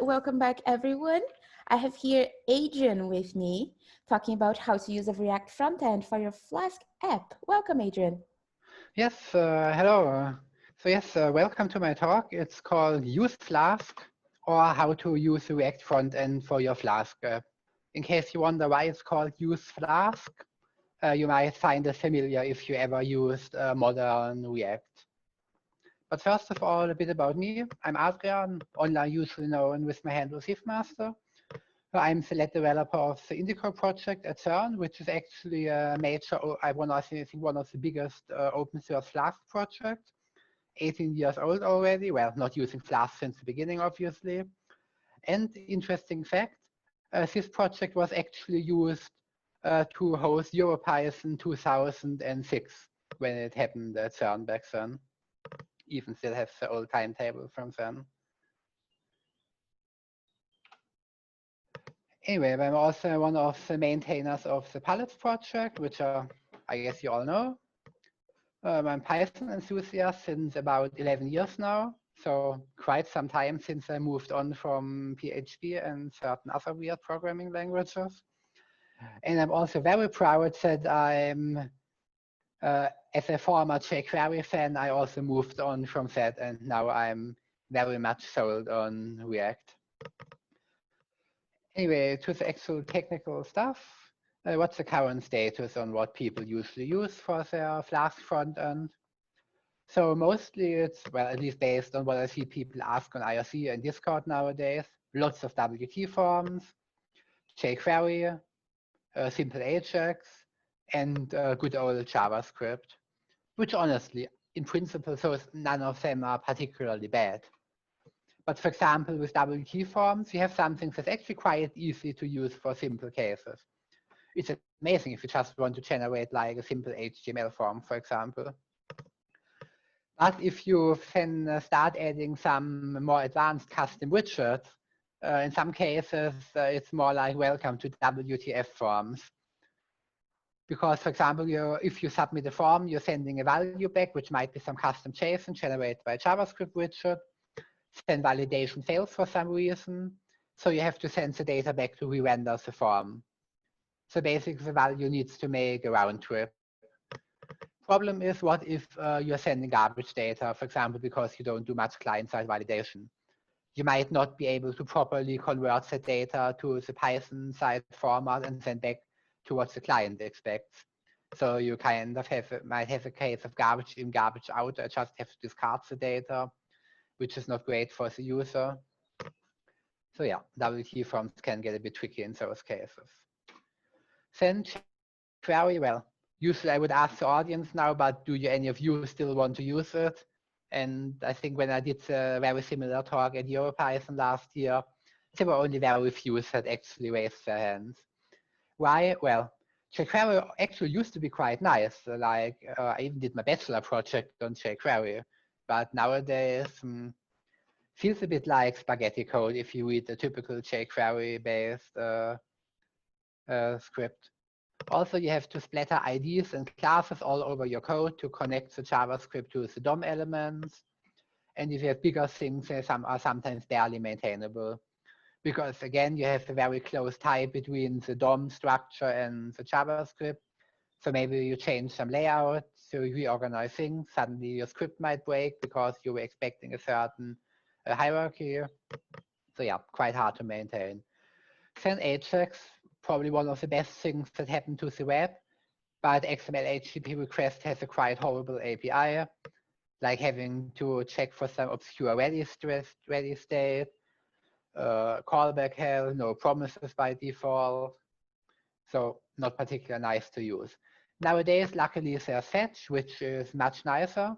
welcome back everyone. I have here Adrian with me talking about how to use a React frontend for your Flask app. Welcome, Adrian. Yes, hello. Welcome to my talk. It's called useFlask, or how to use the React frontend for your Flask app. In case you wonder why it's called useFlask, you might find it familiar if you ever used modern React. But first of all, a bit about me. I'm Adrian, online usually known with my handle SIFmaster. I'm the lead developer of the Indico project at CERN, which is actually a major, one of the biggest open source Flask projects. 18 years old already. Well, not using Flask since the beginning, obviously. And interesting fact, this project was actually used to host EuroPython 2006 when it happened at CERN back then. Even still have the old timetable from then. Anyway, I'm also one of the maintainers of the Pallets project, which I guess you all know. I'm a Python enthusiast since about 11 years now, so quite some time since I moved on from PHP and certain other weird programming languages. And I'm also very proud that I'm, as a former jQuery fan, I also moved on from that, and now I'm very much sold on React. Anyway, to the actual technical stuff, what's the current status on what people usually use for their Flask frontend? So mostly it's, well, at least based on what I see people ask on IRC and Discord nowadays, lots of WTForms, jQuery, simple AJAX, and good old JavaScript, which honestly, in principle, so none of them are particularly bad. But for example, with WTForms, you have something that's actually quite easy to use for simple cases. It's amazing if you just want to generate like a simple HTML form, for example. But if you then start adding some more advanced custom widgets, in some cases, it's more like welcome to WTForms. Because, for example, if you submit a form, you're sending a value back, which might be some custom JSON generated by a JavaScript widget. Then validation fails for some reason. So you have to send the data back to re-render the form. So basically, the value needs to make a round trip. Problem is, what if you're sending garbage data, for example, because you don't do much client-side validation? You might not be able to properly convert the data to the Python-side format and send back to what the client expects. So you kind of might have a case of garbage in, garbage out. I just have to discard the data, which is not great for the user. So yeah, WTForms can get a bit tricky in those cases. Then jQuery, well, usually I would ask the audience now, but do any of you still want to use it? And I think when I did a very similar talk at EuroPython last year, there were only very few that actually raised their hands. Why? Well, jQuery actually used to be quite nice. Like I even did my bachelor project on jQuery, but nowadays feels a bit like spaghetti code if you read the typical jQuery-based script. Also, you have to splatter IDs and classes all over your code to connect the JavaScript to the DOM elements. And if you have bigger things, they are sometimes barely maintainable. Because again, you have a very close tie between the DOM structure and the JavaScript. So maybe you change some layout, so you reorganize things, suddenly your script might break because you were expecting a certain hierarchy. So yeah, quite hard to maintain. Then AJAX, probably one of the best things that happened to the web, but XML HTTP request has a quite horrible API, like having to check for some obscure ready state, callback hell, no promises by default. So not particularly nice to use. Nowadays, luckily, there's Fetch, which is much nicer.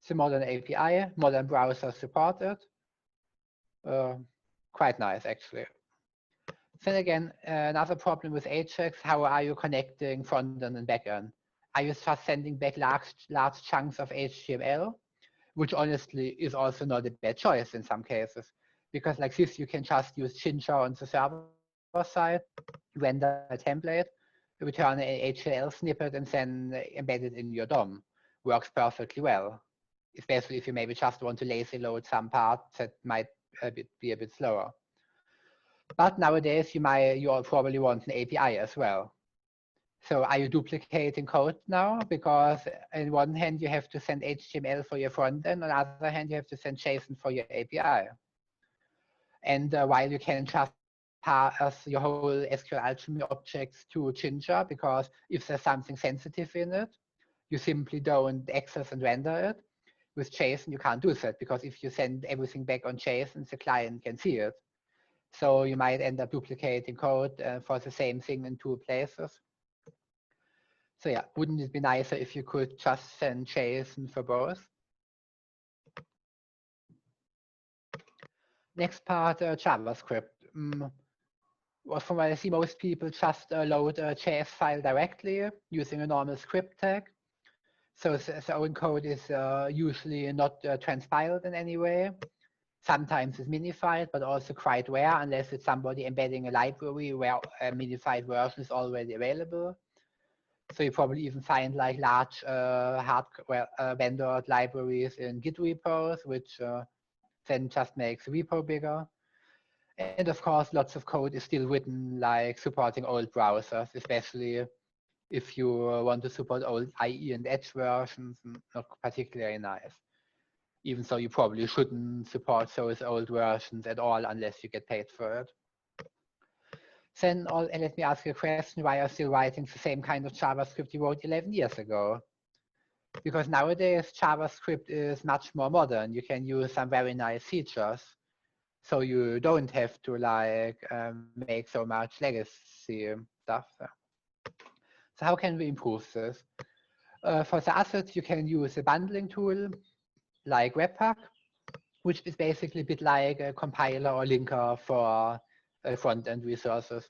The modern API, modern browsers support it. Quite nice, actually. Then again, another problem with AJAX, how are you connecting frontend and backend? Are you just sending back large chunks of HTML, which honestly is also not a bad choice in some cases, because like this, you can just use Ginger on the server side, render a template, return an HTML snippet, and then embed it in your DOM. Works perfectly well, especially if you maybe just want to lazy load some part that might be a bit slower. But nowadays you all probably want an API as well. So are you duplicating code now? Because on one hand you have to send HTML for your front end, on the other hand you have to send JSON for your API. And while you can just pass your whole SQL Alchemy objects to Ginger, because if there's something sensitive in it, you simply don't access and render it. With JSON, you can't do that, because if you send everything back on JSON, the client can see it. So you might end up duplicating code for the same thing in two places. So yeah, wouldn't it be nicer if you could just send JSON for both? Next part, JavaScript. Well, from what I see, most people just load a JS file directly using a normal script tag. So the own code is usually not transpiled in any way. Sometimes it's minified, but also quite rare unless it's somebody embedding a library where a minified version is already available. So you probably even find like large hardware vendored libraries in Git repos, which then just makes the repo bigger. And of course, lots of code is still written like supporting old browsers, especially if you want to support old IE and Edge versions, not particularly nice. Even so, you probably shouldn't support those old versions at all unless you get paid for it. Then let me ask you a question, why are you still writing the same kind of JavaScript you wrote 11 years ago? Because nowadays JavaScript is much more modern. You can use some very nice features. So you don't have to like make so much legacy stuff. So how can we improve this? For the assets, you can use a bundling tool like Webpack, which is basically a bit like a compiler or linker for front-end resources.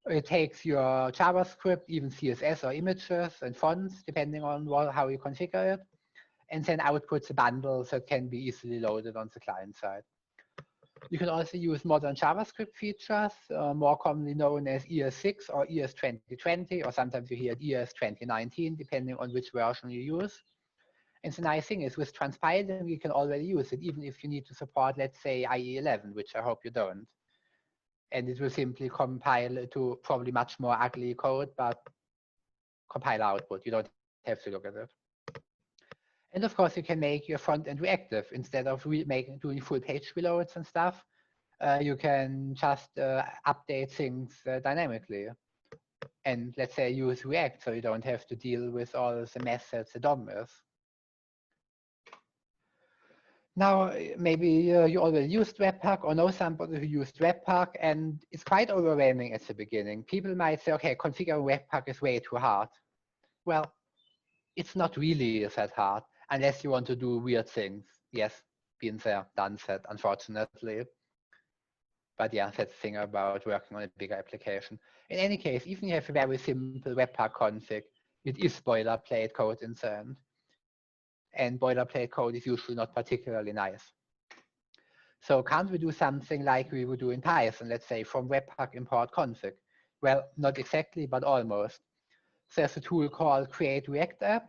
It takes your JavaScript, even CSS or images and fonts, depending on how you configure it, and then outputs a bundle that can be easily loaded on the client side. You can also use modern JavaScript features, more commonly known as ES6 or ES 2020, or sometimes you hear ES 2019, depending on which version you use. And the nice thing is with transpiling, you can already use it, even if you need to support, let's say, IE11, which I hope you don't. And it will simply compile to probably much more ugly code, but compile output. You don't have to look at it. And of course, you can make your front end reactive instead of doing full page reloads and stuff. You can just update things dynamically. And let's say use React, so you don't have to deal with all the mess that the DOM is. Now, maybe you already used Webpack or know somebody who used Webpack, and it's quite overwhelming at the beginning. People might say, okay, configuring Webpack is way too hard. Well, it's not really that hard, unless you want to do weird things. Yes, been there, done that, unfortunately. But yeah, that's the thing about working on a bigger application. In any case, even if you have a very simple Webpack config, it is boilerplate code in the end. And boilerplate code is usually not particularly nice. So can't we do something like we would do in Python, let's say from Webpack import config? Well, not exactly, but almost. There's a tool called Create React App,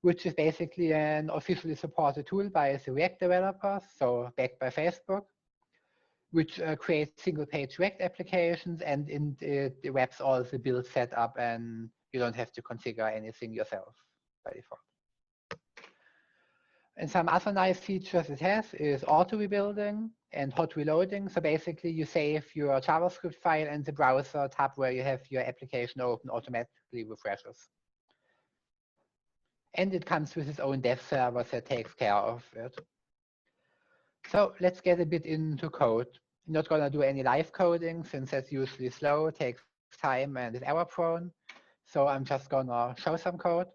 which is basically an officially supported tool by the React developers, so backed by Facebook, which creates single-page React applications, and it wraps all the build setup, and you don't have to configure anything yourself by default. And some other nice features it has is auto rebuilding and hot reloading. So basically you save your JavaScript file and the browser tab where you have your application open automatically refreshes. And it comes with its own dev server that takes care of it. So let's get a bit into code. I'm not going to do any live coding since that's usually slow, takes time, and is error prone. So I'm just going to show some code.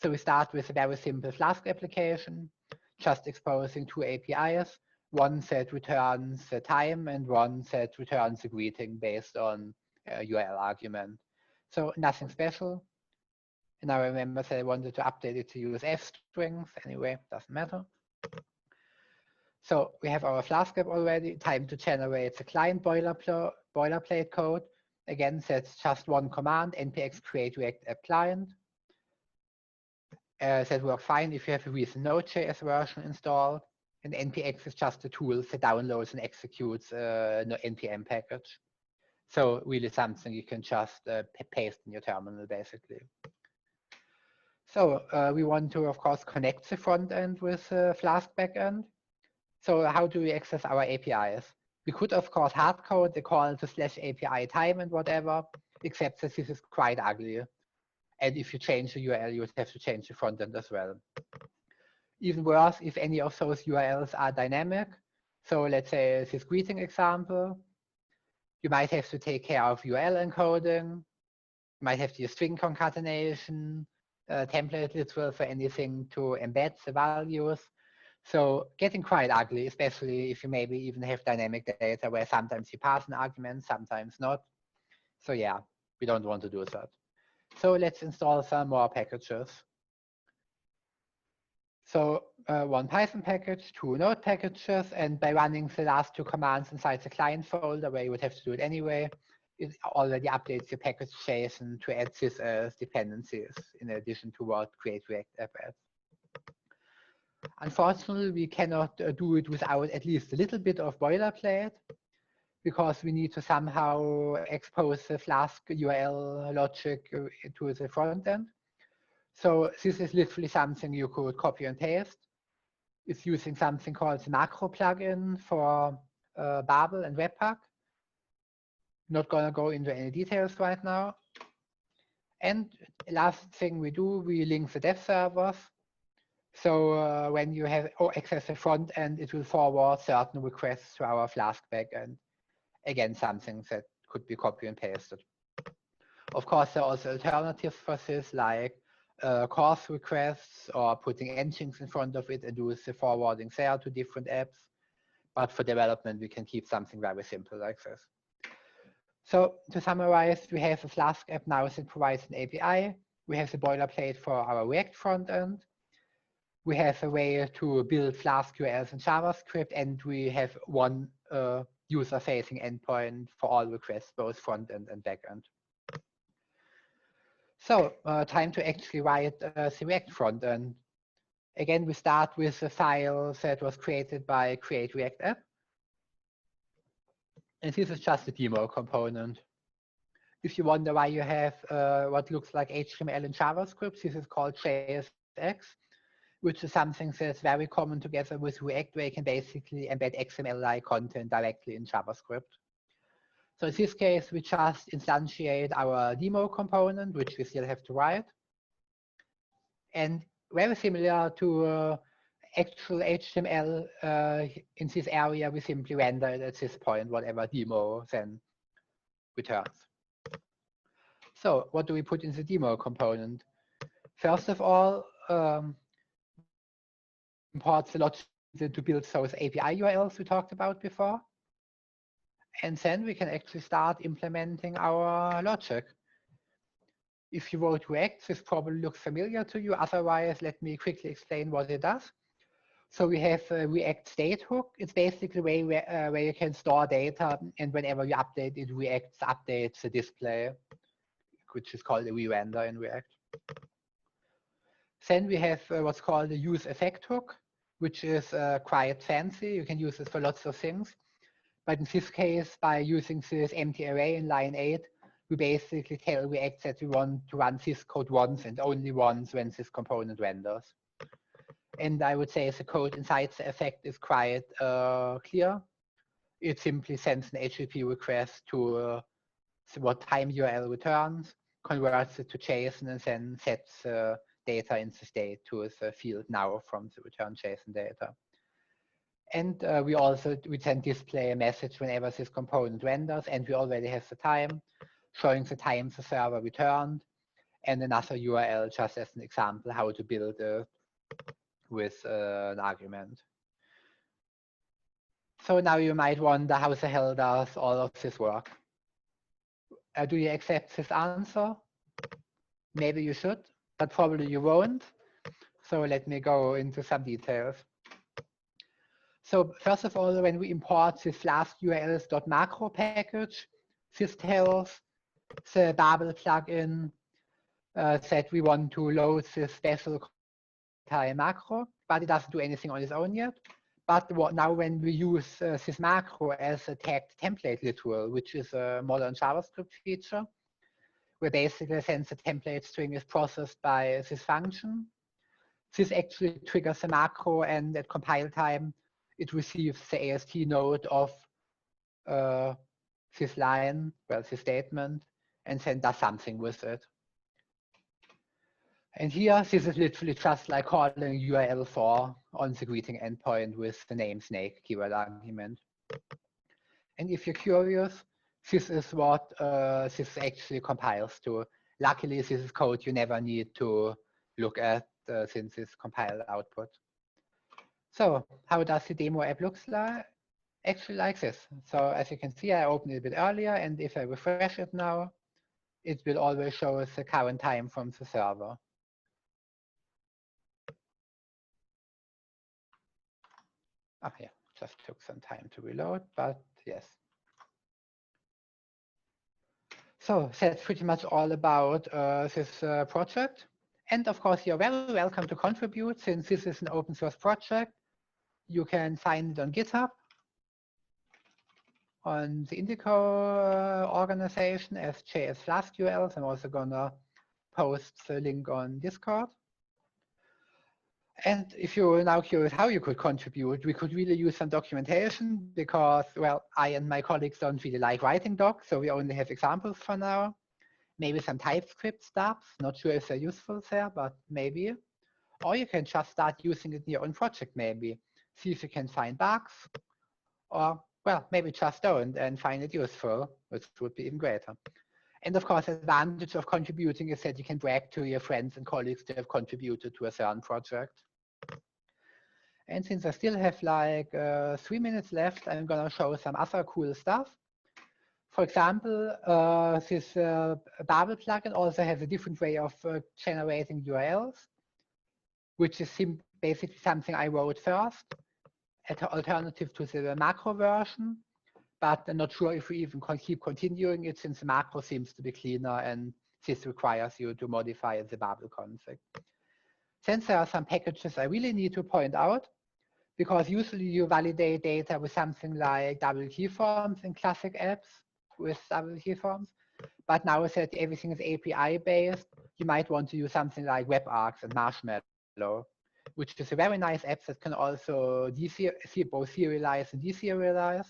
So we start with a very simple Flask application, just exposing two APIs, one that returns the time and one that returns the greeting based on a URL argument. So nothing special. And I remember that I wanted to update it to use F strings. Anyway, doesn't matter. So we have our Flask app already. Time to generate the client boilerplate code. Again, that's just one command, npx create react app client. That works fine if you have a recent Node.js version installed. And npx is just a tool that downloads and executes an npm package. So really something you can just paste in your terminal, basically. So we want to, of course, connect the front end with Flask backend. So how do we access our APIs? We could, of course, hardcode the call to /API time and whatever, except that this is quite ugly. And if you change the URL, you would have to change the front end as well. Even worse, if any of those URLs are dynamic. So let's say this greeting example, you might have to take care of URL encoding. You might have to use string concatenation, template literal for anything to embed the values. So getting quite ugly, especially if you maybe even have dynamic data where sometimes you pass an argument, sometimes not. So yeah, we don't want to do that. So let's install some more packages. So one Python package, two Node packages, and by running the last two commands inside the client folder where you would have to do it anyway, it already updates your package JSON to add this as dependencies in addition to what Create React App adds. Unfortunately, we cannot do it without at least a little bit of boilerplate, because we need to somehow expose the Flask URL logic to the front end. So this is literally something you could copy and paste. It's using something called the macro plugin for Babel and Webpack. Not going to go into any details right now. And last thing we do, we link the dev servers. So when you have access the front end, it will forward certain requests to our Flask backend. Again, something that could be copy and pasted. Of course, there are also alternatives for this, like course requests or putting engines in front of it and do the forwarding there to different apps. But for development, we can keep something very simple like this. So to summarize, we have a Flask app now that provides an API. We have the boilerplate for our React frontend. We have a way to build Flask URLs in JavaScript, and we have one user-facing endpoint for all requests, both front-end and back-end. So time to actually write the React front-end. Again, we start with a file that was created by Create React App. And this is just a demo component. If you wonder why you have what looks like HTML in JavaScript, this is called js-flask, which is something that's very common together with React, where you can basically embed XML-like content directly in JavaScript. So in this case, we just instantiate our demo component, which we still have to write. And very similar to actual HTML in this area, we simply render it at this point, whatever demo then returns. So what do we put in the demo component? First of all, import the logic to build those API URLs we talked about before. And then we can actually start implementing our logic. If you wrote React, this probably looks familiar to you. Otherwise, let me quickly explain what it does. So we have a React state hook. It's basically where you can store data, and whenever you update it, React updates the display, which is called a re-render in React. Then we have what's called the use effect hook, which is quite fancy. You can use it for lots of things. But in this case, by using this empty array in line 8, we basically tell React that we want to run this code once and only once when this component renders. And I would say the code inside the effect is quite clear. It simply sends an HTTP request to what time URL returns, converts it to JSON, and then sets data in the state to the field now from the return JSON data. And we then display a message whenever this component renders, and we already have the time, showing the time the server returned, and another URL just as an example how to build it with an argument. So now you might wonder, how the hell does all of this work? Do you accept this answer? Maybe you should, but probably you won't. So let me go into some details. So first of all, when we import the Flask urls.macro package, this tells the Babel plugin that we want to load this special macro, but it doesn't do anything on its own yet. But now when we use this macro as a tagged template literal, which is a modern JavaScript feature, where basically since the template string is processed by this function, this actually triggers a macro, and at compile time, it receives the AST node of this line, well, this statement, and then does something with it. And here, this is literally just like calling URL4 on the greeting endpoint with the name snake keyword argument. And if you're curious, this is what this actually compiles to. Luckily, this is code you never need to look at since it's compiled output. So how does the demo app looks like? Actually like this. So as you can see, I opened it a bit earlier, and if I refresh it now, it will always show us the current time from the server. Oh yeah, just took some time to reload, but yes. So that's pretty much all about this project. And of course, you're very welcome to contribute. Since this is an open source project, you can find it on GitHub, on the Indico organization as js-flask-urls. I'm also gonna post the link on Discord. And if you're now curious how you could contribute, we could really use some documentation because, well, I and my colleagues don't really like writing docs, so we only have examples for now. Maybe some TypeScript stuff, not sure if they're useful there, but maybe. Or you can just start using it in your own project maybe. See if you can find bugs, or, well, maybe just don't and find it useful, which would be even greater. And of course, the advantage of contributing is that you can brag to your friends and colleagues that have contributed to a certain project. And since I still have like 3 minutes left, I'm gonna show some other cool stuff. For example, this Babel plugin also has a different way of generating URLs, which is basically something I wrote first, as an alternative to the macro version. But I'm not sure if we even keep continuing it, since the macro seems to be cleaner and this requires you to modify the Babel config. Since there are some packages I really need to point out, because usually you validate data with something like WTForms in classic apps with WTForms. But now that everything is API based, you might want to use something like WebPack+Babel and Marshmallow, which is a very nice app that can also both serialize and deserialize.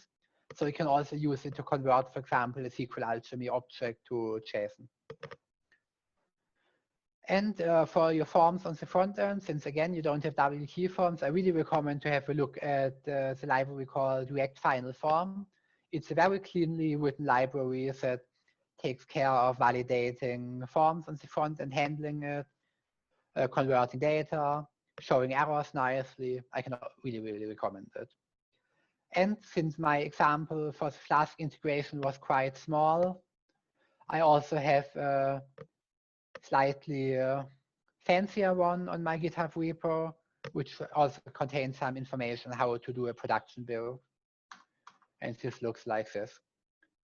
So you can also use it to convert, for example, a SQL Alchemy object to JSON. And for your forms on the front end, since again, you don't have WTForms, I really recommend to have a look at the library called React Final Form. It's a very cleanly written library that takes care of validating forms on the front and handling it, converting data, showing errors nicely. I can really, really recommend it. And since my example for the Flask integration was quite small, I also have a slightly fancier one on my GitHub repo, which also contains some information on how to do a production build. And this looks like this.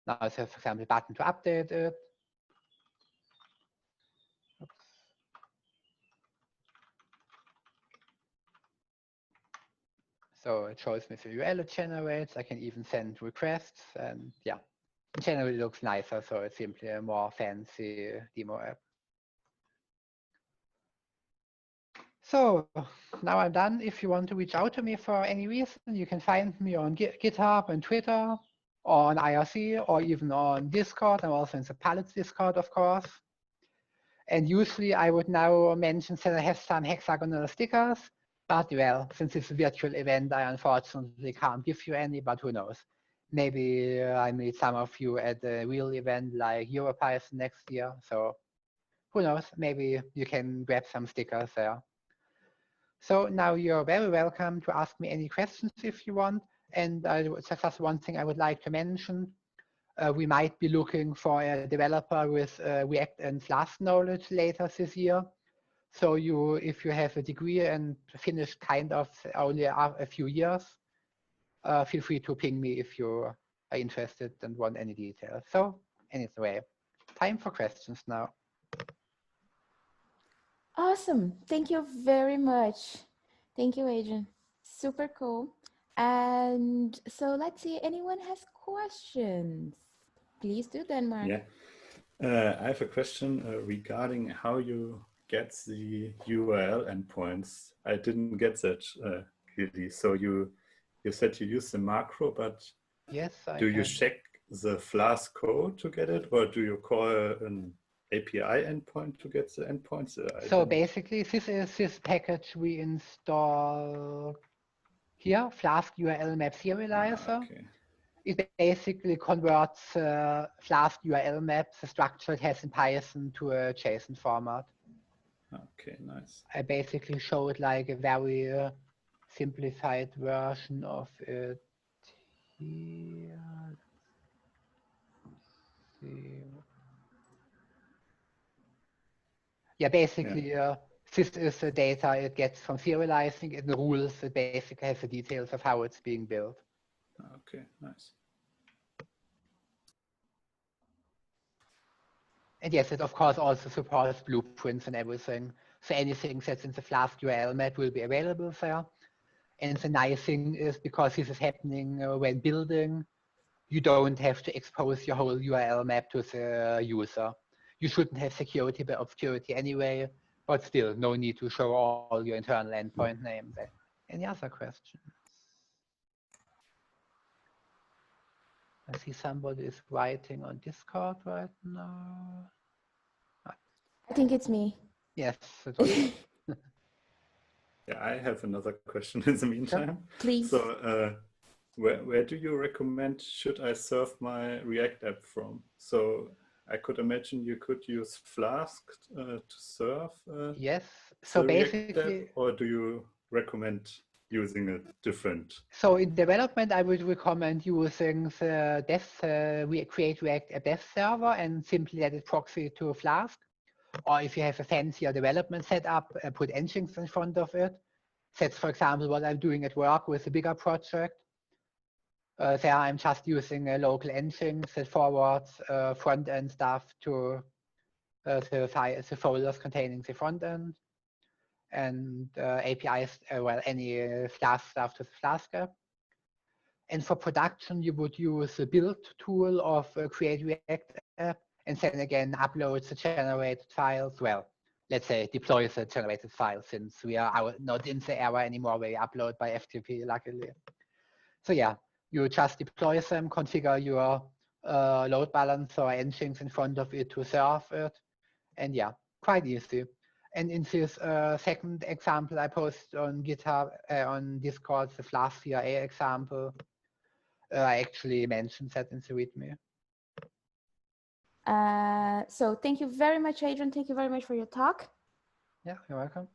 Now I have, for example, a button to update it. Oops. So it shows me the URL it generates. I can even send requests, and yeah, in general it looks nicer. So it's simply a more fancy demo app. So now I'm done. If you want to reach out to me for any reason, you can find me on GitHub and Twitter, or on IRC, or even on Discord. I'm also in the Pallets Discord, of course. And usually I would now mention that I have some hexagonal stickers, but well, since it's a virtual event, I unfortunately can't give you any, but who knows? Maybe I meet some of you at a real event like EuroPython next year. So who knows? Maybe you can grab some stickers there. So now you're very welcome to ask me any questions if you want. And just one thing I would like to mention. We might be looking for a developer with React and Flask knowledge later this year. So if you have a degree and finished kind of only a few years, feel free to ping me if you are interested and want any details. So anyway, time for questions now. Awesome. Thank you very much. Thank you, Adrian. Super cool. And so let's see, anyone has questions? Please do, Denmark. Yeah, I have a question regarding how you get the URL endpoints. I didn't get that clearly. So you said you use the macro, but Yes, do you check the Flask code to get it, or do you call an API endpoint to get the endpoints? So basically, this is this package we install here, Flask URL map serializer. Okay. It basically converts Flask URL maps, the structure it has in Python, to a JSON format. Okay, nice. I basically showed like a very simplified version of it here. Let's see. Yeah, basically, this is the data it gets from serializing. It rules. It basically has the details of how it's being built. Okay, nice. And yes, it of course also supports blueprints and everything. So anything that's in the Flask URL map will be available there. And the nice thing is, because this is happening when building, you don't have to expose your whole URL map to the user. You shouldn't have security by obscurity anyway, but still, no need to show all your internal endpoint names. Any other questions? I see somebody is writing on Discord right now. I think it's me. Yes, it was. Yeah, I have another question in the meantime. Please. So where do you recommend should I serve my React app from? So I could imagine you could use Flask to serve yes. So basically, app, or do you recommend using a different? So in development, I would recommend using the dev, create React a dev server and simply let it proxy to Flask. Or if you have a fancier development setup, put engines in front of it. That's, for example, what I'm doing at work with a bigger project. There I'm just using a local engines that forwards front-end stuff to the folders containing the front-end, and APIs, well, any Flask stuff to the Flask app. And for production, you would use the build tool of create React app, and then again upload the generated files. Well, let's say deploy the generated files, since we are not in the era anymore where you upload by FTP, luckily. So yeah, you just deploy them, configure your load balancer or engines in front of it to serve it, and yeah, quite easy. And in this second example I posted on GitHub, on Discord, the Flask CRA example, I actually mentioned that in the README. So thank you very much, Adrian. Thank you very much for your talk. Yeah, you're welcome.